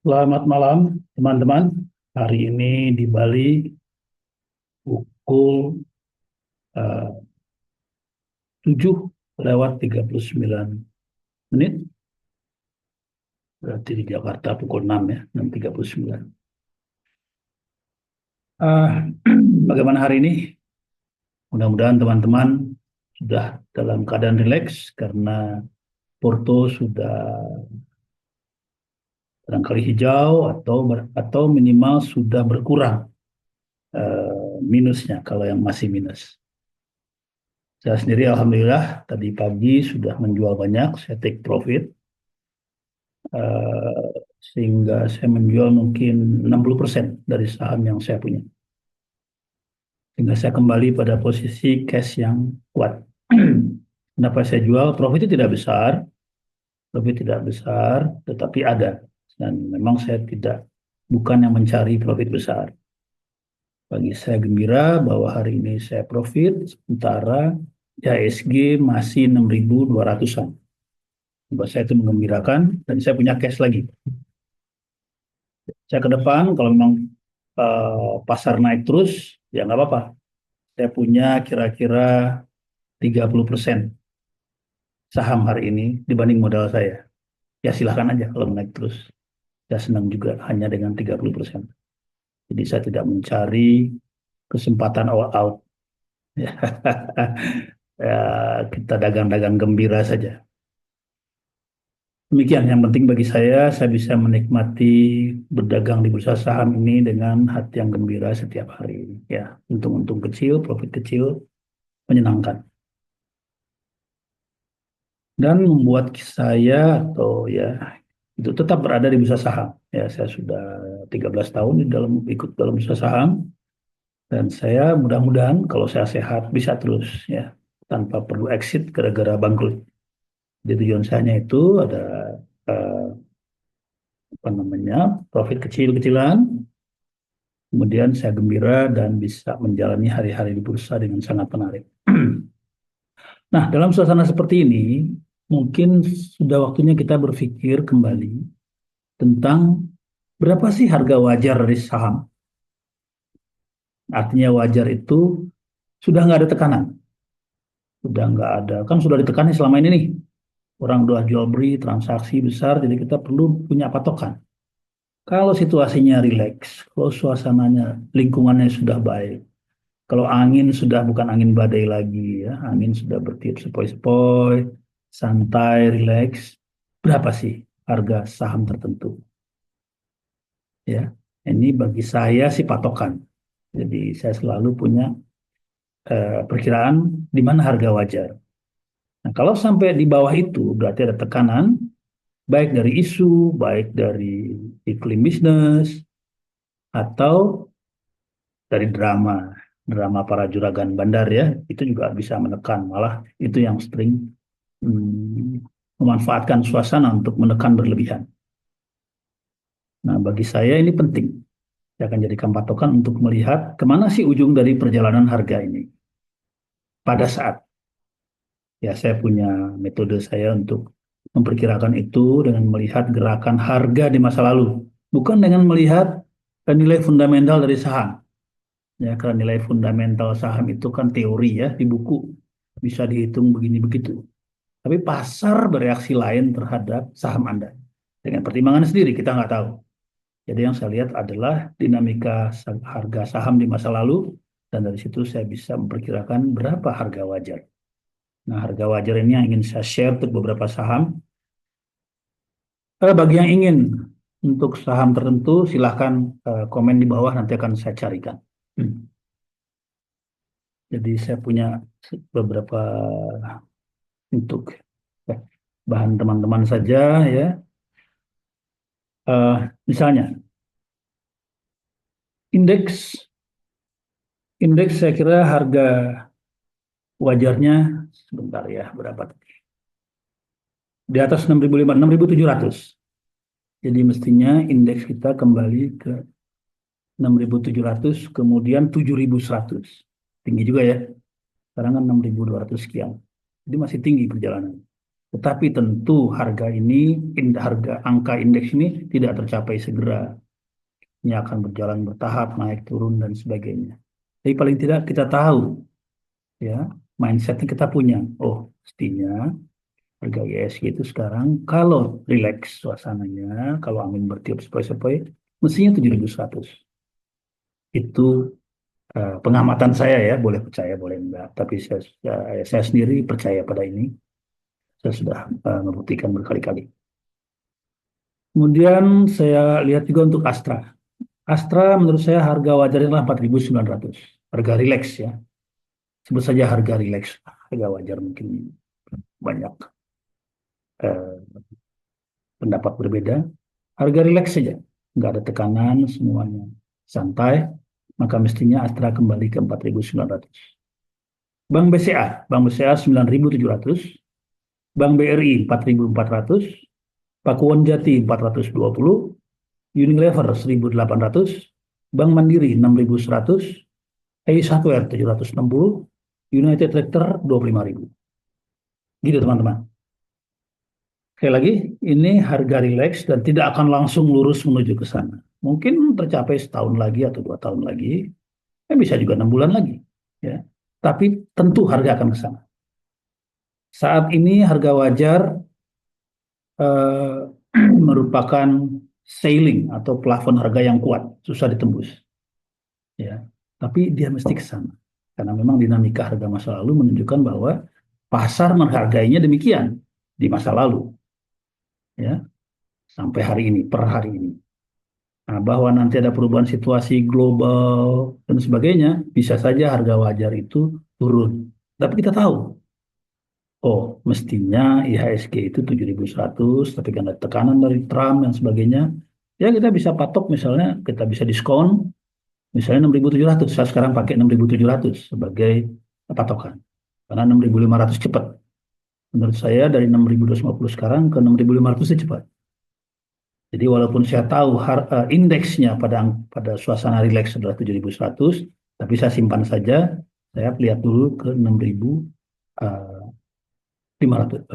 Selamat malam, teman-teman. Hari ini di Bali pukul 7:39. Berarti di Jakarta pukul 6 ya, 6:39. Eh, Bagaimana hari ini? Mudah-mudahan teman-teman sudah dalam keadaan rileks karena Porto sudah barangkali hijau atau minimal sudah berkurang minusnya kalau yang masih minus. Saya sendiri alhamdulillah tadi pagi sudah menjual banyak, saya take profit. eh, Sehingga saya menjual mungkin 60% dari saham yang saya punya. Sehingga saya kembali pada posisi cash yang kuat. Kenapa saya jual? Profitnya tidak besar, profit tidak besar, tetapi ada. Dan memang saya bukan yang mencari profit besar. Bagi saya gembira bahwa hari ini saya profit, sementara IHSG masih 6.200-an. Buat saya itu mengembirakan dan saya punya cash lagi. Saya ke depan kalau memang pasar naik terus, ya nggak apa-apa. Saya punya kira-kira 30% saham hari ini dibanding modal saya. Ya silahkan aja kalau naik terus. Saya senang juga hanya dengan 30%. Jadi saya tidak mencari kesempatan all out. Ya, ya, kita dagang-dagang gembira saja. Demikian yang penting bagi saya bisa menikmati berdagang di bursa saham ini dengan hati yang gembira setiap hari. Ya, untung-untung kecil, profit kecil, menyenangkan. Dan membuat saya atau ya itu tetap berada di bursa saham. Ya, saya sudah 13 tahun ikut dalam bursa saham dan saya mudah-mudahan kalau saya sehat bisa terus ya tanpa perlu exit gara-gara bangkrut. Jadi tujuan saya itu ada eh, apa namanya profit kecil-kecilan, kemudian saya gembira dan bisa menjalani hari-hari di bursa dengan sangat menarik. Nah, dalam suasana seperti ini, mungkin sudah waktunya kita berpikir kembali tentang berapa sih harga wajar dari saham. Artinya wajar itu sudah nggak ada tekanan, sudah nggak ada, kan sudah ditekani selama ini nih. Orang udah jual beli, transaksi besar, jadi kita perlu punya patokan. Kalau situasinya rileks, kalau suasananya, lingkungannya sudah baik, kalau angin sudah bukan angin badai lagi ya, angin sudah bertiup sepoi-sepoi, santai, rileks, berapa sih harga saham tertentu? Ya, ini bagi saya sih patokan. Jadi saya selalu punya perkiraan di mana harga wajar. Nah, kalau sampai di bawah itu berarti ada tekanan, baik dari isu, baik dari iklim bisnis, atau dari drama para juragan bandar ya, itu juga bisa menekan. Malah itu yang sering memanfaatkan suasana untuk menekan berlebihan. Nah, bagi saya ini penting. Saya akan jadikan patokan untuk melihat kemana sih ujung dari perjalanan harga ini. Pada saat ya saya punya metode saya untuk memperkirakan itu dengan melihat gerakan harga di masa lalu, bukan dengan melihat nilai fundamental dari saham. Ya, karena nilai fundamental saham itu kan teori ya di buku bisa dihitung begini begitu. Tapi pasar bereaksi lain terhadap saham Anda. Dengan pertimbangan sendiri kita nggak tahu. Jadi yang saya lihat adalah dinamika harga saham di masa lalu dan dari situ saya bisa memperkirakan berapa harga wajar. Nah, harga wajar ini yang ingin saya share untuk beberapa saham. Bagi yang ingin untuk saham tertentu, silahkan komen di bawah, nanti akan saya carikan. Hmm. Jadi saya punya beberapa untuk eh, bahan teman-teman saja ya. Misalnya, indeks indeks saya kira harga wajarnya sebentar ya, berapa tadi? Di atas 6.500, 6.700. Jadi mestinya indeks kita kembali ke 6.700, kemudian 7.100. Tinggi juga ya. Sekarang kan 6.200 sekian. Jadi masih tinggi perjalanan. Tetapi tentu harga ini, harga angka indeks ini tidak tercapai segera. Ini akan berjalan bertahap, naik turun dan sebagainya. Tapi paling tidak kita tahu, ya, mindsetnya kita punya. Oh, mestinya harga ISG itu sekarang kalau relax suasananya, kalau angin bertiup sepoi-sepoi, mestinya 7.100. Itu pengamatan saya ya, boleh percaya, boleh enggak. Tapi saya sendiri percaya pada ini. Saya sudah membuktikan berkali-kali. Kemudian saya lihat juga untuk Astra. Astra menurut saya harga wajarnya adalah 4.900. Harga relax ya. Sebut saja harga relax. Harga wajar mungkin banyak eh, pendapat berbeda. Harga relax saja. Nggak ada tekanan, semuanya santai. Maka mestinya Astra kembali ke 4.900. Bank BCA 9.700. Bank BRI 4.400. Pakuwon Jati 420. Unilever 1.800. Bank Mandiri 6.100. Ace Hardware 760. United Tractor 25.000. Gitu teman-teman. Sekali lagi, ini harga relax dan tidak akan langsung lurus menuju ke sana. Mungkin tercapai setahun lagi atau 2 tahun lagi, bisa juga 6 bulan lagi. Ya. Tapi tentu harga akan ke sana. Saat ini harga wajar eh, merupakan ceiling atau plafon harga yang kuat, susah ditembus. Ya. Tapi dia mesti ke sana. Karena memang dinamika harga masa lalu menunjukkan bahwa pasar menghargainya demikian di masa lalu. Ya, sampai hari ini, per hari ini. Nah, bahwa nanti ada perubahan situasi global dan sebagainya, bisa saja harga wajar itu turun. Tapi kita tahu, oh mestinya IHSG itu 7.100, tapi karena tekanan dari Trump dan sebagainya, ya kita bisa patok misalnya, kita bisa diskon, misalnya 6.700. Saya sekarang pakai 6.700 sebagai patokan. Karena 6.500 cepat. Menurut saya dari 6.250 sekarang ke 6.500 itu cepat. Jadi walaupun saya tahu indeksnya pada suasana rileks adalah 7.100, tapi saya simpan saja, saya lihat dulu ke 6.500,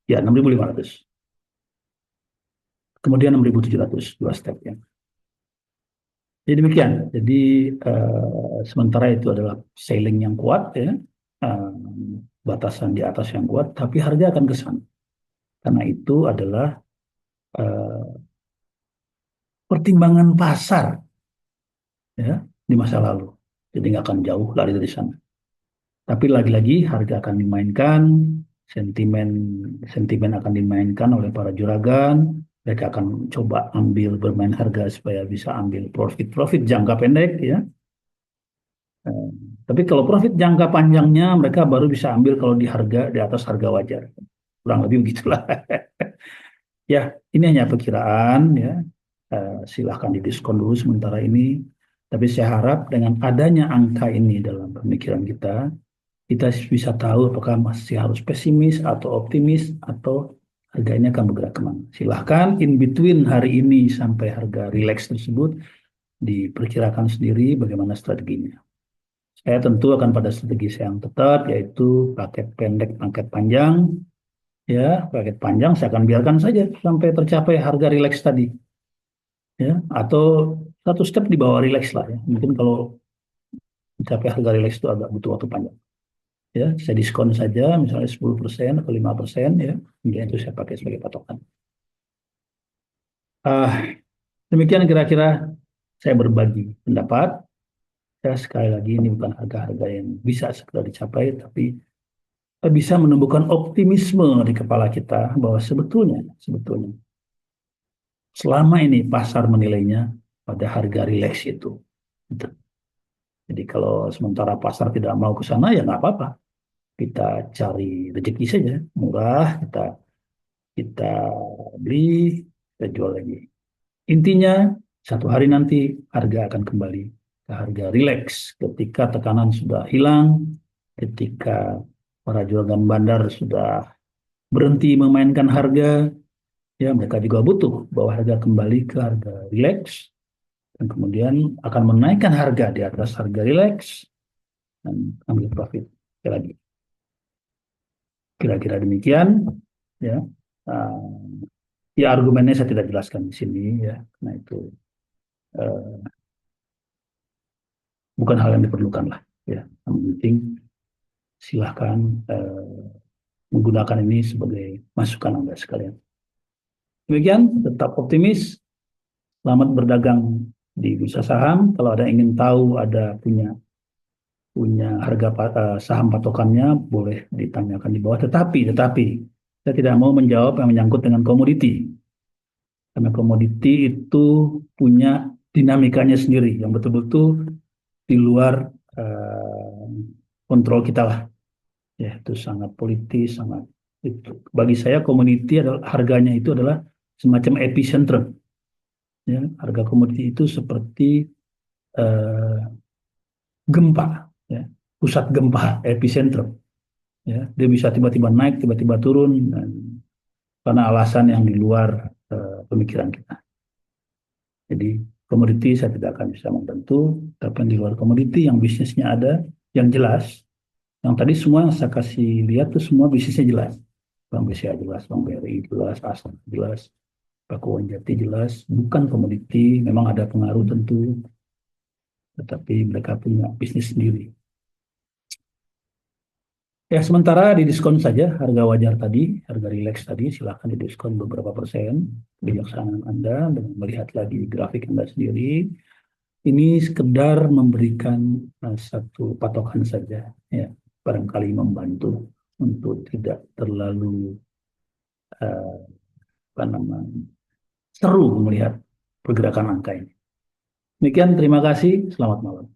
ya 6.500. Kemudian 6.700, dua stepnya. Jadi demikian. Jadi sementara itu adalah ceiling yang kuat, ya, eh, batasan di atas yang kuat, tapi harga akan ke sana. Karena itu adalah eh, pertimbangan pasar, ya, di masa lalu. Jadi nggak akan jauh lari dari sana. Tapi lagi-lagi harga akan dimainkan, sentimen sentimen akan dimainkan oleh para juragan. Mereka akan coba ambil bermain harga supaya bisa ambil profit jangka pendek, ya. Eh, tapi kalau profit jangka panjangnya mereka baru bisa ambil kalau di harga di atas harga wajar. Kurang lebih begitulah. Ya, ini hanya perkiraan, ya. Silahkan didiskon dulu sementara ini. Tapi saya harap dengan adanya angka ini dalam pemikiran kita bisa tahu apakah masih harus pesimis atau optimis atau harganya akan bergerak kemana. Silahkan in between hari ini sampai harga relax tersebut diperkirakan sendiri bagaimana strateginya. Saya tentu akan pada strategi saya yang tetap, yaitu paket pendek, paket panjang. Ya, paket panjang saya akan biarkan saja sampai tercapai harga relax tadi. Ya, atau satu step di bawah relax lah, ya. Mungkin kalau mencapai harga relax itu agak butuh waktu panjang. Ya, saya diskon saja misalnya 10% atau 5%, ya. Kemudian itu saya pakai sebagai patokan. Ah, demikian kira-kira saya berbagi pendapat. Ya, sekali lagi ini bukan harga-harga yang bisa segera dicapai, tapi bisa menumbuhkan optimisme di kepala kita bahwa sebetulnya selama ini pasar menilainya pada harga relax itu. Gitu. Jadi kalau sementara pasar tidak mau ke sana ya nggak apa-apa. Kita cari rezeki saja, murah, kita kita beli, kita jual lagi. Intinya satu hari nanti harga akan kembali ke harga relax ketika tekanan sudah hilang, ketika para juragan bandar sudah berhenti memainkan harga, ya mereka juga butuh bahwa harga kembali ke harga relax dan kemudian akan menaikkan harga di atas harga relax dan ambil profit. Sekali lagi, kira-kira demikian. ya. Uh, ya argumennya saya tidak jelaskan di sini ya, karena itu uh, bukan hal yang diperlukan lah ya. Yang penting silahkan menggunakan ini sebagai masukan Anda sekalian. Demikian, tetap optimis, selamat berdagang di bursa saham. Kalau ada yang ingin tahu, ada punya punya harga saham patokannya, boleh ditanyakan di bawah. Tetapi saya tidak mau menjawab yang menyangkut dengan komoditi, karena komoditi itu punya dinamikanya sendiri yang betul-betul di luar eh, kontrol kita lah. Ya, itu sangat politis, sangat itu. Bagi saya komoditi adalah harganya itu adalah semacam epicentrum. Ya, harga komoditi itu seperti eh, gempa, ya, pusat gempa, epicentrum. Ya, dia bisa tiba-tiba naik, tiba-tiba turun, dan karena alasan yang di luar pemikiran kita. Jadi komoditi saya tidak akan bisa membantu, tapi yang di luar komoditi yang bisnisnya ada, yang jelas, yang tadi semua yang saya kasih lihat tuh semua bisnisnya jelas. Bank BCA jelas, Bank BRI jelas, Astra jelas, Pakuan Jati jelas, bukan komoditi, memang ada pengaruh tentu, tetapi mereka punya bisnis sendiri. Ya, sementara di diskon saja harga wajar tadi, harga relax tadi, silahkan didiskon beberapa persen. Kebijaksanaan Anda dengan melihat lagi grafik Anda sendiri. Ini sekedar memberikan satu patokan saja, ya, barangkali membantu untuk tidak terlalu eh, apa namanya, seru melihat pergerakan angka ini. Demikian, terima kasih, selamat malam.